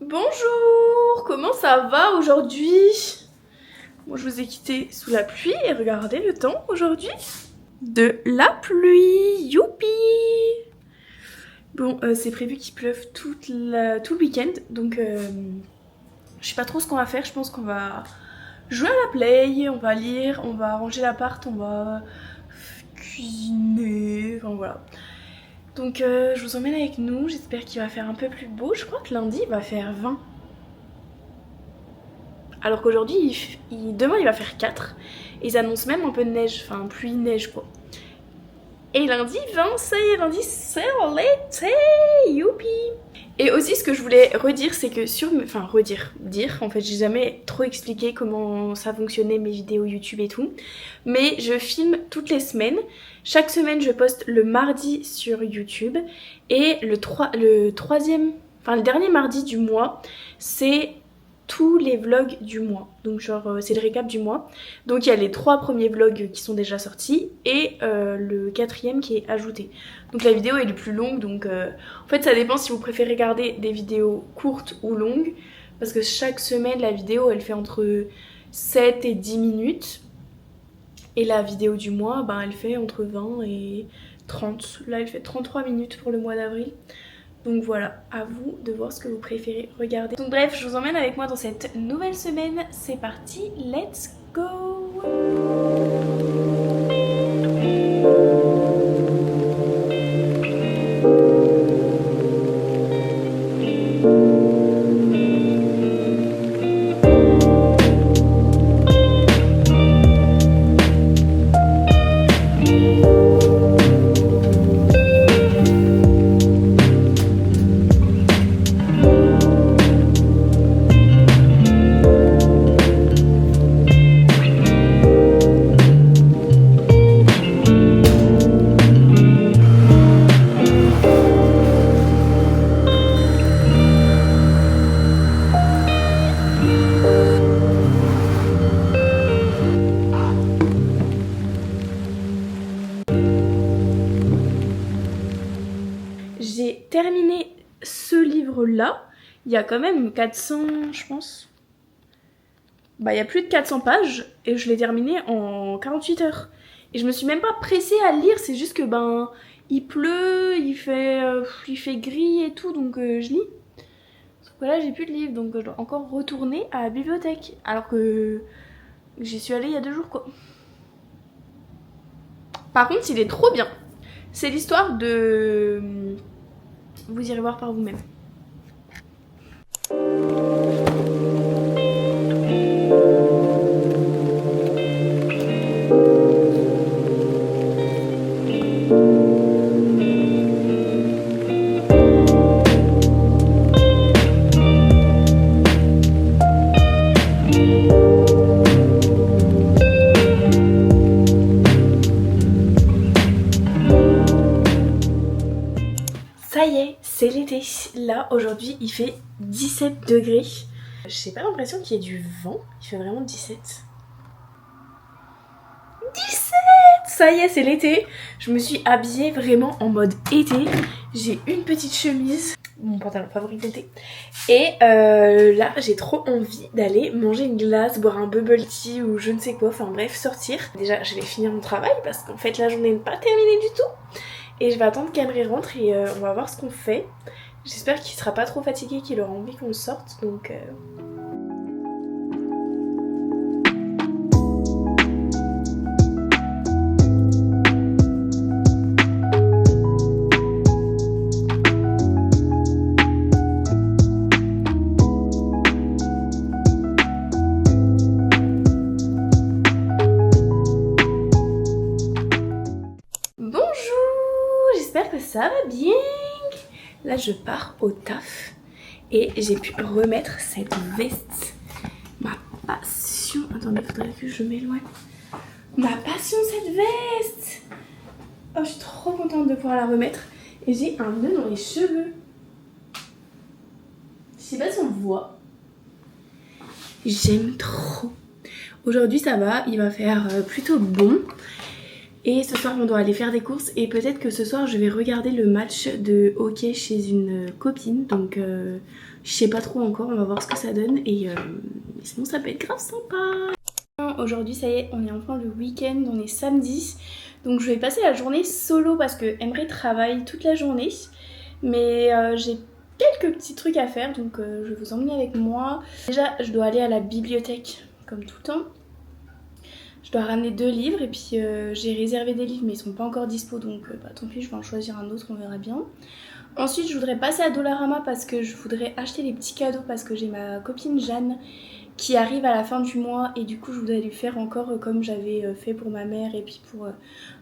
Bonjour, comment ça va aujourd'hui? Moi je vous ai quitté sous la pluie et regardez le temps aujourd'hui. De la pluie, youpi! Bon, c'est prévu qu'il pleuve tout le week-end, donc je sais pas trop ce qu'on va faire. Je pense qu'on va jouer à la play, on va lire, on va ranger l'appart, on va cuisiner, enfin voilà. Donc je vous emmène avec nous, j'espère qu'il va faire un peu plus beau. Je crois que lundi il va faire 20. Alors qu'aujourd'hui, demain il va faire 4. Et ils annoncent même un peu de neige, enfin pluie-neige quoi. Et lundi 20, ça y est, lundi c'est l'été, youpi! Et aussi ce que je voulais redire, c'est que dire, en fait j'ai jamais trop expliqué comment ça fonctionnait mes vidéos YouTube et tout. Mais je filme toutes les semaines. Chaque semaine je poste le mardi sur YouTube. Et le dernier mardi du mois, c'est tous les vlogs du mois, donc genre c'est le récap du mois. Donc il y a les 3 premiers vlogs qui sont déjà sortis et le 4e qui est ajouté. Donc la vidéo est le plus longue, donc en fait ça dépend si vous préférez regarder des vidéos courtes ou longues, parce que chaque semaine la vidéo elle fait entre 7 et 10 minutes et la vidéo du mois ben, elle fait entre 20 et 30. Là elle fait 33 minutes pour le mois d'avril. Donc voilà, à vous de voir ce que vous préférez regarder. Donc bref, je vous emmène avec moi dans cette nouvelle semaine. C'est parti, let's go! J'ai terminé ce livre-là. Il y a quand même 400, je pense. Bah, il y a plus de 400 pages et je l'ai terminé en 48 heures. Et je me suis même pas pressée à le lire, c'est juste que ben il pleut, il fait gris et tout, donc je lis. Sauf que là j'ai plus de livre, donc je dois encore retourner à la bibliothèque. Alors que j'y suis allée il y a 2 jours quoi. Par contre, il est trop bien. C'est l'histoire de... Vous irez voir par vous-même. Ça y est, c'est l'été. Là, aujourd'hui, il fait 17 degrés. J'ai pas l'impression qu'il y ait du vent. Il fait vraiment 17. 17! Ça y est, c'est l'été. Je me suis habillée vraiment en mode été. J'ai une petite chemise, mon pantalon favori d'été. Et là, j'ai trop envie d'aller manger une glace, boire un bubble tea ou je ne sais quoi. Enfin bref, sortir. Déjà, je vais finir mon travail parce qu'en fait, la journée n'est pas terminée du tout. Et je vais attendre qu'Emery rentre et on va voir ce qu'on fait. J'espère qu'il sera pas trop fatigué, qu'il aura envie qu'on sorte. Donc... J'espère que ça va bien. Là je pars au taf et j'ai pu remettre cette veste. Ma passion. Attendez, faudrait que je m'éloigne. Ma passion, cette veste. Oh, je suis trop contente de pouvoir la remettre. Et j'ai un nœud dans les cheveux. Je sais pas si on voit. J'aime trop. Aujourd'hui ça va, il va faire plutôt bon. Et ce soir on doit aller faire des courses et peut-être que ce soir je vais regarder le match de hockey chez une copine. Donc je sais pas trop encore, on va voir ce que ça donne et sinon ça peut être grave sympa. Aujourd'hui ça y est, on est enfin le week-end, on est samedi. Donc je vais passer la journée solo parce que Emre travaille toute la journée. Mais j'ai quelques petits trucs à faire donc je vais vous emmener avec moi. Déjà je dois aller à la bibliothèque comme tout le temps. Je dois ramener 2 livres et puis j'ai réservé des livres mais ils sont pas encore dispo donc tant pis, je vais en choisir un autre, on verra bien. Ensuite je voudrais passer à Dollarama parce que je voudrais acheter des petits cadeaux parce que j'ai ma copine Jeanne qui arrive à la fin du mois et du coup je voudrais lui faire encore comme j'avais fait pour ma mère et puis pour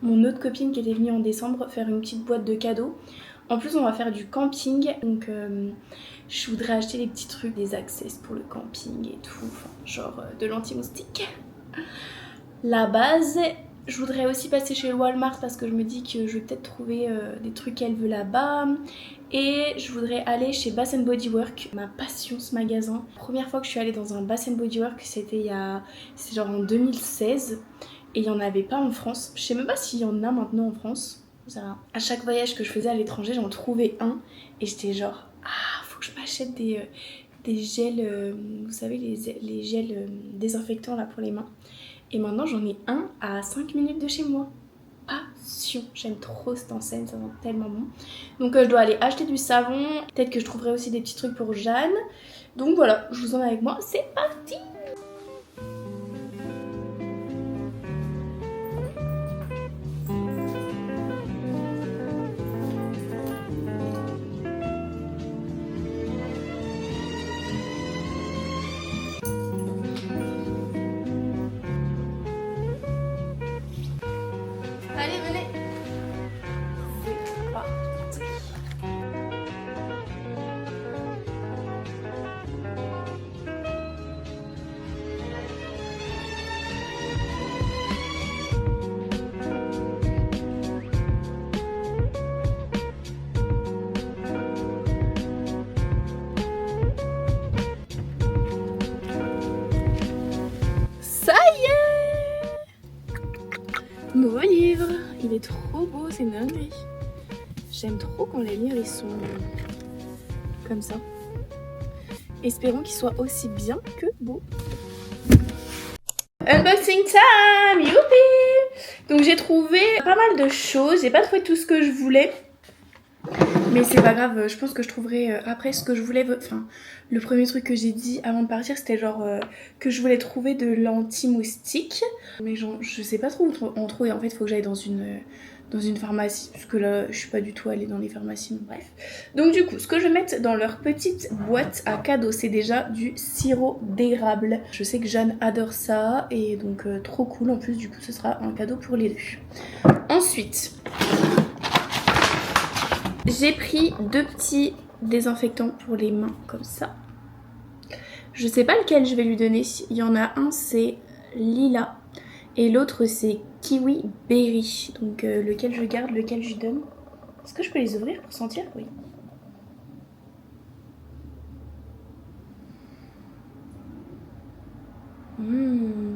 mon autre copine qui était venue en décembre, faire une petite boîte de cadeaux. En plus on va faire du camping donc je voudrais acheter des petits trucs, des accessoires pour le camping et tout, enfin, genre de l'anti-moustique. La base, je voudrais aussi passer chez Walmart parce que je me dis que je vais peut-être trouver des trucs qu'elle veut là-bas. Et je voudrais aller chez Bath Body Works, ma passion ce magasin. La première fois que je suis allée dans un Bath Body Works, c'était genre en 2016 et il n'y en avait pas en France. Je sais même pas s'il y en a maintenant en France. Ça. À chaque voyage que je faisais à l'étranger, j'en trouvais un et j'étais genre faut que je m'achète des gels, vous savez les gels désinfectants là pour les mains. Et maintenant j'en ai un à 5 minutes de chez moi. Passion, j'aime trop cette enseigne, ça sent tellement bon. Donc je dois aller acheter du savon. Peut-être que je trouverai aussi des petits trucs pour Jeanne. Donc voilà, je vous emmène avec moi, c'est parti. Allez, venez. C'est parti. Ça y est! Nouveau livre, il est trop beau, c'est une dinguerie. J'aime trop quand les livres ils sont comme ça. Espérons qu'ils soient aussi bien que beaux. Unboxing time, youpi! Donc j'ai trouvé pas mal de choses, j'ai pas trouvé tout ce que je voulais. Mais c'est pas grave, je pense que je trouverai après ce que je voulais. Enfin, le premier truc que j'ai dit avant de partir, c'était genre que je voulais trouver de l'anti-moustique. Mais genre, je sais pas trop où en trouver. En fait, il faut que j'aille dans une pharmacie. Parce que là, je suis pas du tout allée dans les pharmacies, bref. Donc du coup, ce que je vais mettre dans leur petite boîte à cadeaux, c'est déjà du sirop d'érable. Je sais que Jeanne adore ça. Et donc, trop cool. En plus, du coup, ce sera un cadeau pour les deux. Ensuite... j'ai pris 2 petits désinfectants pour les mains comme ça. Je sais pas lequel je vais lui donner. Il y en a un c'est Lila et l'autre c'est Kiwi Berry. Donc lequel je garde, lequel je lui donne. Est-ce que je peux les ouvrir pour sentir? Oui.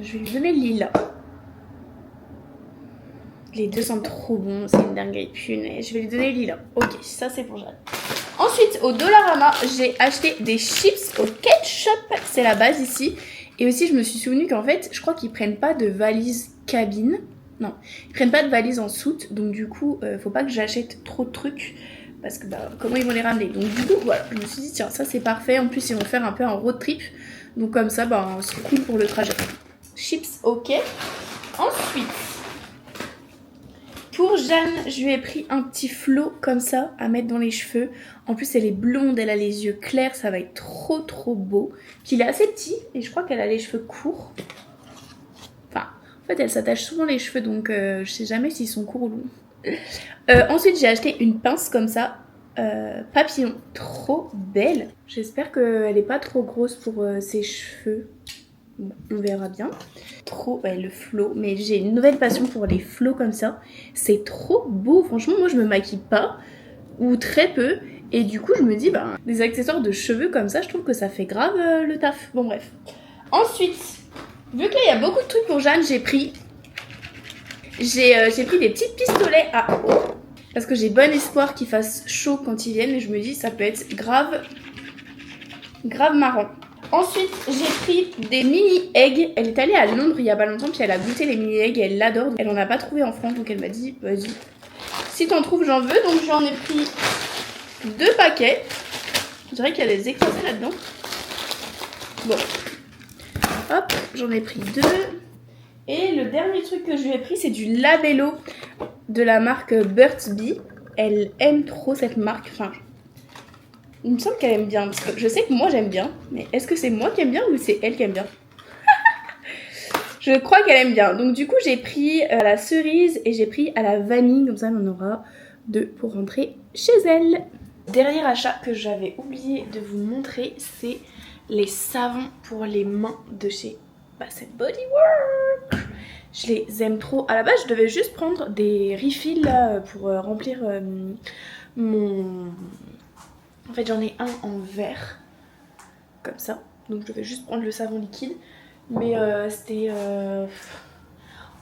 Je vais lui donner Lila. Les deux sentent trop bon, c'est une dinguerie, punaise. Je vais lui donner Lila. Ok, ça c'est pour Jeanne. Ensuite, au Dollarama, j'ai acheté des chips au ketchup. C'est la base ici. Et aussi, je me suis souvenu qu'en fait, je crois qu'ils prennent pas de valise cabine. Non, ils prennent pas de valise en soute. Donc du coup, faut pas que j'achète trop de trucs. Parce que comment ils vont les ramener? Donc du coup, voilà, je me suis dit, tiens, ça c'est parfait. En plus, ils vont faire un peu un road trip. Donc comme ça, c'est cool pour le trajet. Chips, ok. Ensuite... pour Jeanne, je lui ai pris un petit flot comme ça à mettre dans les cheveux. En plus, elle est blonde, elle a les yeux clairs, ça va être trop trop beau. Puis il est assez petit et je crois qu'elle a les cheveux courts. Enfin, en fait, elle s'attache souvent les cheveux donc je sais jamais s'ils sont courts ou longs. Ensuite, j'ai acheté une pince comme ça, papillon, trop belle. J'espère qu'elle est pas trop grosse pour ses cheveux. Bon, on verra bien. Trop, le flow. Mais j'ai une nouvelle passion pour les flows comme ça. C'est trop beau. Franchement, moi, je me maquille pas. Ou très peu. Et du coup, je me dis, des accessoires de cheveux comme ça, je trouve que ça fait grave le taf. Bon, bref. Ensuite, vu que là, il y a beaucoup de trucs pour Jeanne, j'ai pris J'ai pris des petits pistolets à eau parce que j'ai bon espoir qu'il fasse chaud quand ils viennent et je me dis ça peut être grave marrant. Ensuite, j'ai pris des mini eggs. Elle est allée à Londres il y a pas longtemps puis elle a goûté les mini eggs et elle l'adore. Elle en a pas trouvé en France donc elle m'a dit vas-y, si t'en trouves j'en veux. Donc j'en ai pris 2 paquets. Je dirais qu'il y a des écrasés là-dedans. Bon, hop, j'en ai pris 2. Et le dernier truc que je lui ai pris, c'est du labello de la marque Burt's Bee. Elle aime trop cette marque. Enfin, il me semble qu'elle aime bien. Parce que je sais que moi j'aime bien. Mais est-ce que c'est moi qui aime bien ou c'est elle qui aime bien? Je crois qu'elle aime bien. Donc du coup, j'ai pris à la cerise et j'ai pris à la vanille. Comme ça, on en aura 2 pour rentrer chez elle. Dernier achat que j'avais oublié de vous montrer, c'est les savons pour les mains de chez Bath & Body Works. Je les aime trop. À la base, je devais juste prendre des refills là pour remplir mon... En fait, j'en ai un en verre, comme ça. Donc, je devais juste prendre le savon liquide. Mais c'était...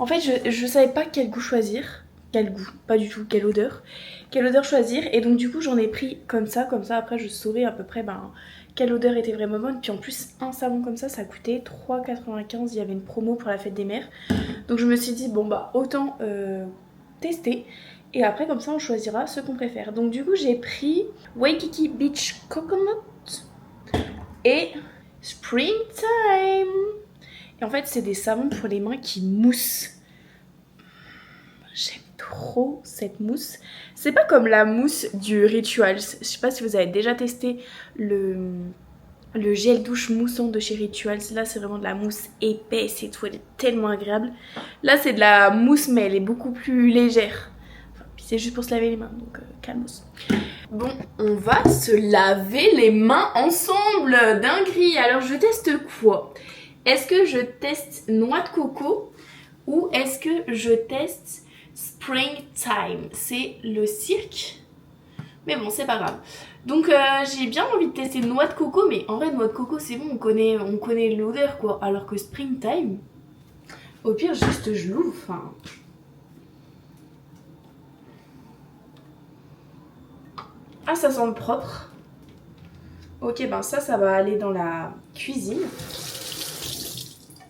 En fait, je savais pas quel goût choisir. Quel goût, pas du tout, quelle odeur. Quelle odeur choisir. Et donc, du coup, j'en ai pris comme ça. Après, je saurais à peu près quelle odeur était vraiment bonne. Puis en plus, un savon comme ça coûtait 3,95. Il y avait une promo pour la fête des mères. Donc, je me suis dit, bon, bah, autant tester. Et après, comme ça, on choisira ce qu'on préfère. Donc, du coup, j'ai pris Waikiki Beach Coconut et Springtime. Et en fait, c'est des savons pour les mains qui moussent. J'aime trop cette mousse. C'est pas comme la mousse du Rituals. Je sais pas si vous avez déjà testé le gel douche moussant de chez Rituals. Là, c'est vraiment de la mousse épaisse et tout. Elle est tellement agréable. Là, c'est de la mousse, mais elle est beaucoup plus légère. Enfin, puis c'est juste pour se laver les mains, donc calmos. Bon, on va se laver les mains ensemble. Dinguerie. Alors, je teste quoi? Est-ce que je teste noix de coco ou est-ce que je teste Springtime? C'est le cirque. Mais bon, c'est pas grave. Donc j'ai bien envie de tester noix de coco, mais en vrai noix de coco c'est bon, on connaît l'odeur quoi. Alors que Springtime, au pire juste je l'ouvre. Enfin... Ah, ça sent propre. Ok, ben ça va aller dans la cuisine.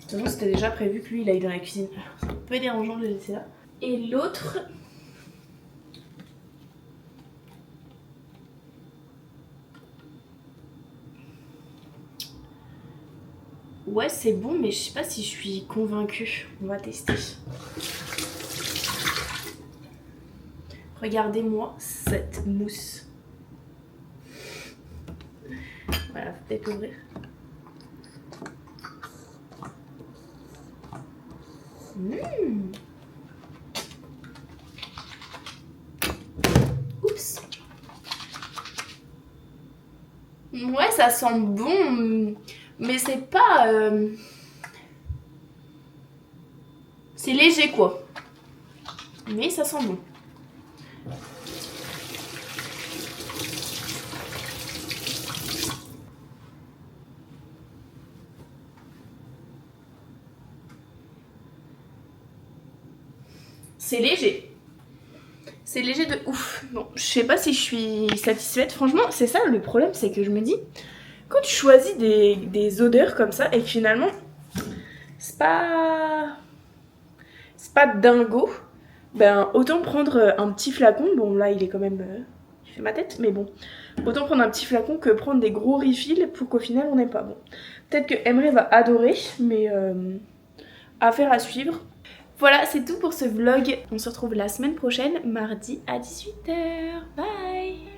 De toute façon, c'était déjà prévu que lui il aille dans la cuisine. C'est un peu dérangeant de le laisser là. Et l'autre... Ouais, c'est bon, mais je sais pas si je suis convaincue. On va tester. Regardez-moi cette mousse. Voilà, faut peut-être ouvrir. Oups. Ouais, ça sent bon, mais c'est pas... C'est léger quoi. Mais ça sent bon. C'est léger. C'est léger de ouf. Bon, je sais pas si je suis satisfaite. Franchement, c'est ça le problème, c'est que je me dis, quand tu choisis des odeurs comme ça et que finalement, c'est pas dingo, ben autant prendre un petit flacon. Bon, là, il est quand même... il fait ma tête, mais bon. Autant prendre un petit flacon que prendre des gros refills pour qu'au final, on n'aime pas. Bon, peut-être que Emre va adorer, mais affaire à suivre. Voilà, c'est tout pour ce vlog. On se retrouve la semaine prochaine, mardi à 18 h. Bye!